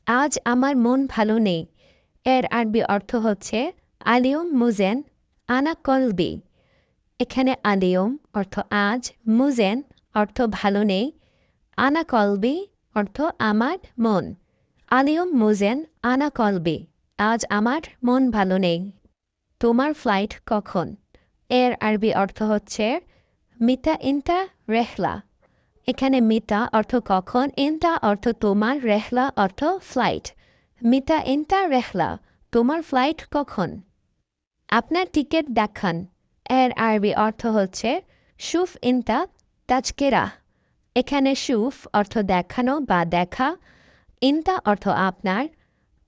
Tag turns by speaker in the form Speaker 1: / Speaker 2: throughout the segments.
Speaker 1: আজ আমার মন ভালো নেই। এর আরবি অর্থ হচ্ছে আলিয়ম মুজেন আনা কলবি। এখানে আলিয়ম অর্থ আজ, মুজেন অর্থ ভালো নেই, আনা কলবি অর্থ আমার মন। আলিয়ম মুজেন আনা কলবি, আজ আমার মন ভালো নেই। তোমার ফ্লাইট কখন? এর আরবি অর্থ হচ্ছে মিতা ইন্টা রেহলা। এখানে মিতা অর্থ কখন, ইন্টা অর্থ তোমার, রেহলা অর্থ ফ্লাইট। মিতা ইন্টা রেহলা, তোমার ফ্লাইট কখন? আপনার টিকিট দেখান। এর আরবি অর্থ হচ্ছে শুফ ইন্তা তাজকেরা। এখানে শুফ অর্থ দেখানো বা দেখা, ইন্তা অর্থ আপনার,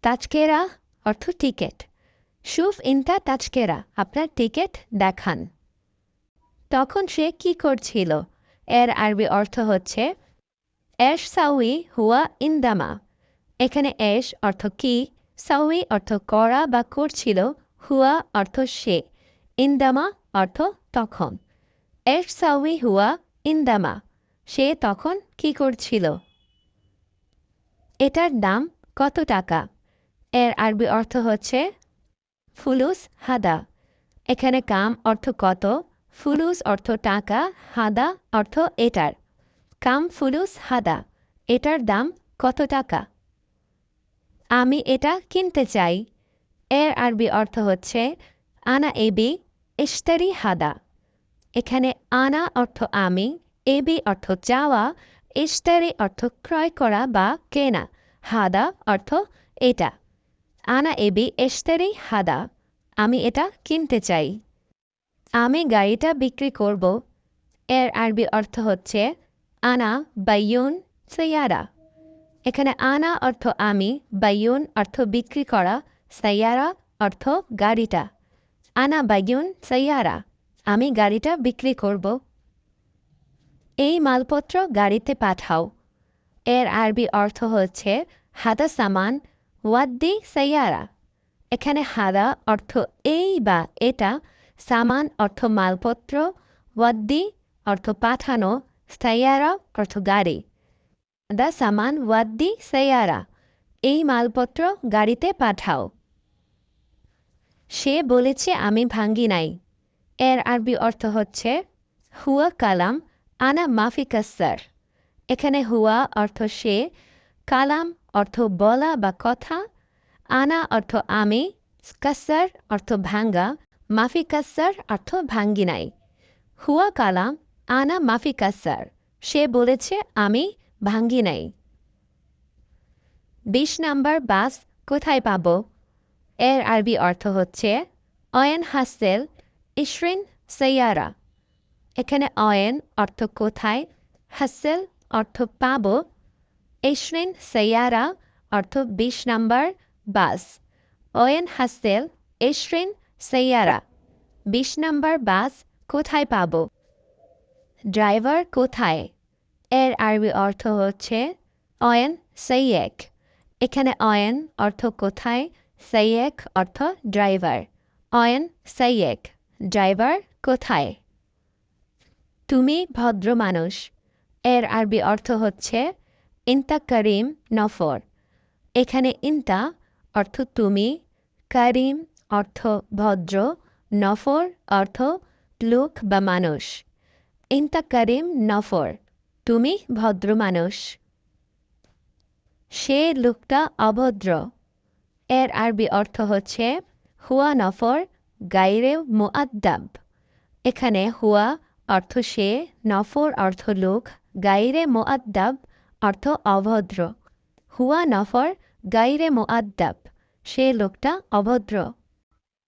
Speaker 1: তাজকেরা অর্থ টিকিট। শুফ ইন্তা তাজকেরা, আপনার টিকিট দেখান। তখন সে কি করছিল? এর আরবি অর্থ হচ্ছে এশ সাউই হুয়া ইন্দামা। এখানে এশ অর্থ কি, সাউই অর্থ করা বা করছিল, হুয়া অর্থ সে, ইন্দামা অর্থ তখন। এশ সাউই হুয়া ইন্দামা, সে তখন কি করছিল? এটার দাম কত টাকা? এর আরবি অর্থ হচ্ছে ফুলুস হাদা। এখানে কাম অর্থ কত, ফুলুস অর্থ টাকা, হাদা অর্থ এটার। কাম ফুলুস হাদা, এটার দাম কত টাকা? আমি এটা কিনতে চাই। এর আরবি অর্থ হচ্ছে আনা এবি ইশতারি হাদা। এখানে আনা অর্থ আমি, এবি অর্থ চাওয়া, ইশতারি অর্থ ক্রয় করা বা কেনা, হাদা অর্থ এটা। আনা এবি ইশতারি হাদা, আমি এটা কিনতে চাই। আমি গাড়িটা বিক্রি করব। এর আরবি অর্থ হচ্ছে আনা বাইয়ুন সাইয়ারা। এখানে আনা অর্থ আমি, বাইয়ুন অর্থ বিক্রি করা, সাইয়ারা অর্থ গাড়িটা। আনা বাইয়ুন সাইয়ারা, আমি গাড়িটা বিক্রি করব। এই মালপত্র গাড়িতে পাঠাও। এর আরবি অর্থ হচ্ছে হাদা সামান ওয়াদ্দি সাইয়ারা। এখানে হাদা অর্থ এই বা এটা, সামান অর্থ মালপত্র, ওয়াদ্দি অর্থ পাঠানো, সাইয়ারা অর্থ গাড়ি। দা সামান ওয়াদ্দি সাইয়ারা, এই মালপত্র গাড়িতে পাঠাও। সে বলেছে আমি ভাঙ্গি নাই। এর আরবি অর্থ হচ্ছে হুয়া কালাম আনা মাফি কাস্সার। এখানে হুয়া অর্থ সে, কালাম অর্থ বলা বা কথা, আনা অর্থ আমি, কাস্সার অর্থ ভাঙ্গা, মাফি কাস্সার অর্থ ভাঙ্গি নাই। হুয়া কালাম আনা মাফি কাস্সার, সে বলেছে আমি ভাঙ্গি নাই। ২০ নাম্বার বাস কোথায় পাব? এর আরবি অর্থ হচ্ছে অয়েন হাসেল ইশরিন সাইয়ারা। এখানে অয়েন অর্থ কোথায়, হাসেল অর্থ পাব, ইশরিন সাইয়ারা অর্থ ২০ নাম্বার বাস। অয়েন হাসেল ইশরিন সাইয়ারা, ২০ নাম্বার বাস কোথায় পাব? ড্রাইভার কোথায়? এর আরবি অর্থ হচ্ছে অয়েন সাইয়েক। এখানে অয়েন অর্থ কোথায়, সাইয়েক অর্থ ড্রাইভার। অয়েন সাইয়েক, ড্রাইভার কোথায়? তুমি ভদ্র মানুষ। এর আরবি অর্থ হচ্ছে ইন্তা করিম নফর। এখানে ইন্তা অর্থ তুমি, করিম অর্থ ভদ্র, নফর অর্থ লোক বা মানুষ। ইন্তা করিম নফর, তুমি ভদ্র মানুষ। সে লোকটা অভদ্র। এর আরবি অর্থ হচ্ছে হুয়া নফর গাইরে মুআদ্দাব। এখানে হুয়া অর্থ সে, নফর অর্থ লোক, গাইরে মুআদ্দাব অর্থ অভদ্র। হুয়া নফর গাইরে মুআদ্দাব, সে লোকটা অভদ্র।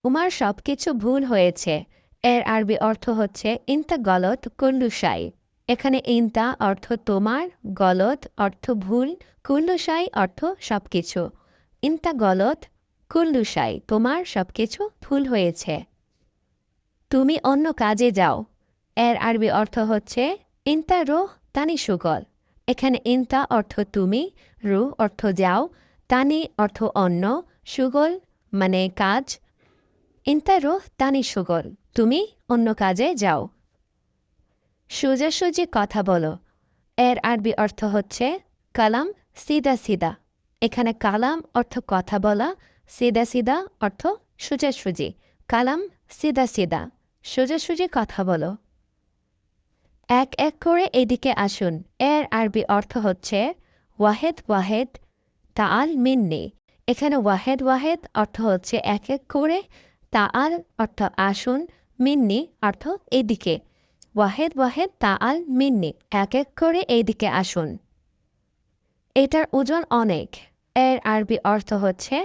Speaker 1: তোমার সব কিছু ভুল হয়েছে। এর আরবি অর্থ হচ্ছে ইন্তা গলত কুল্লুশাই। এখানে ইন্তা অর্থ তোমার, গলত অর্থ ভুল, কুল্লুশাই অর্থ সব কিছু। ইন্তা গলত কুল্লুশাই, তোমার সব কিছু ভুল হয়েছে। তুমি অন্য কাজে যাও। এর আরবি অর্থ হচ্ছে ইন্তা রোহ তানি সুগল। এখানে ইন্তা অর্থ তুমি, রু অর্থ যাও, তানি অর্থ অন্য, সুগল মানে কাজ। ইন্তা রোহ তানি সুগল, তুমি অন্য কাজে যাও। সোজাসুজি কথা বলো। এর আরবি অর্থ হচ্ছে কালাম সিদা সিদা। এখানে কালাম অর্থ কথা বলা, সিদা সিদা অর্থ সোজাসুজি। কালাম সিদা সিদা, সোজাসুজি কথা বলো। এক এক করে এদিকে আসুন, এর আরবি অর্থ হচ্ছে ওয়াহেদ ওয়াহেদ তাআল মিন্নি। এখানে ওয়াহেদ ওয়াহেদ অর্থ হচ্ছে এক এক করে, তাআল অর্থ আসুন, মিন্নি অর্থ এদিকে। ওয়াহেদ ওয়াহেদ তাআল মিন্নি, এক এক করে এইদিকে আসুন। এটার ওজন অনেক, এর আরবি অর্থ হচ্ছে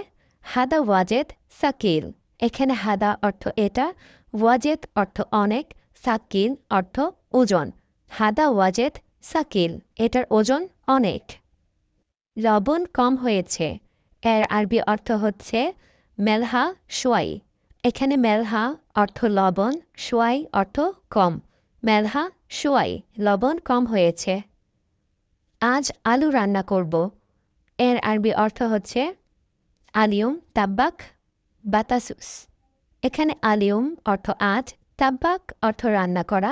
Speaker 1: হাদা ওয়াজেদ সাকিল। এখানে হাদা অর্থ এটা, ওয়াজেদ অর্থ অনেক, সাকিল অর্থ ওজন। হাদা ওয়াজেদ সাকিল, এটার ওজন অনেক। লবণ কম হয়েছে, এর আরবি অর্থ হচ্ছে মেলহা সোয়াই। এখানে মেলহা অর্থ লবণ, সোয়াই অর্থ কম। মেলহা সোয়াই, লবণ কম হয়েছে। আজ আলু রান্না করব, এর আরবি অর্থ হচ্ছে আলিয়ম তাব্বাক বাতাসুস। এখানে আলিয়ম অর্থ আজ, তাব্বাক অর্থ রান্না করা,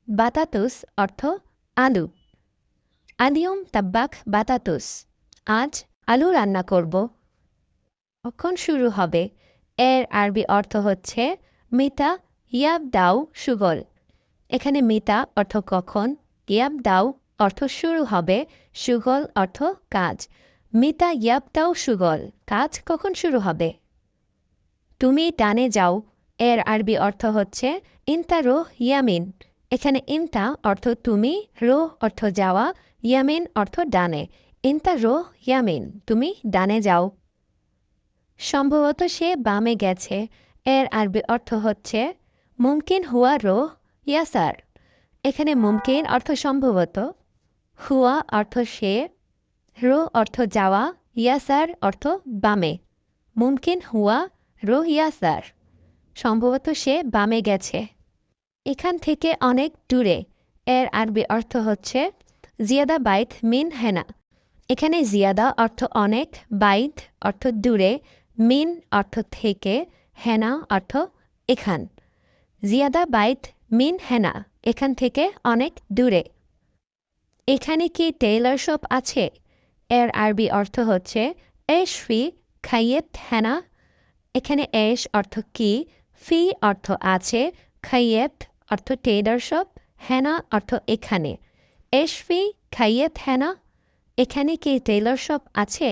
Speaker 1: বাতাতুস অর্থ আলু। আলিয়ম তাব্বাক বাতাতুস, আজ আলু রান্না করব। কখন শুরু হবে, এর আরবি অর্থ হচ্ছে মিতা ইয়াব দাও সুগল। এখানে মিতা অর্থ কখন, ইয়াব দাও অর্থ শুরু হবে, সুগল অর্থ কাজ। মিতা ইয়াব দাও সুগল, কাজ কখন শুরু হবে। তুমি ডানে যাও, এর আরবি অর্থ হচ্ছে ইনতা রোহ ইয়ামিন। এখানে ইনতা অর্থ তুমি, রোহ অর্থ যাওয়া, ইয়ামিন অর্থ ডানে। ইনতা রোহ ইয়ামিন, তুমি ডানে যাও। সম্ভবত সে বামে গেছে, এর আরবি অর্থ হচ্ছে মুমকিন হুয়া রোহ ইয়াসার। এখানে মুমকিন অর্থ সম্ভবত, হুয়া অর্থ সে, রো অর্থ যাওয়া, ইয়াসার অর্থ বামে। মুমকিন হুয়া রো ইয়াসার, সম্ভবত সে বামে গেছে। এখান থেকে অনেক দূরে, এর আরবি অর্থ হচ্ছে জিয়াদা বাইত মিন হেনা। এখানে জিয়াদা অর্থ অনেক, বাইত অর্থ দূরে, মিন অর্থ থেকে, হেনা অর্থ এখান। জিয়াদা বাইত মিন হেনা, এখান থেকে অনেক দূরে। এখানে কি টেইলার শপ আছে, এর আরবি অর্থ হচ্ছে এশ ফি খাইয়েত হেনা। এখানে এশ অর্থ কি, ফি অর্থ আছে, খাইয়েত অর্থ টেইলার শপ, হেনা অর্থ এখানে। এশ ফি খাইয়েত হেনা, এখানে কি টেইলার শপ আছে।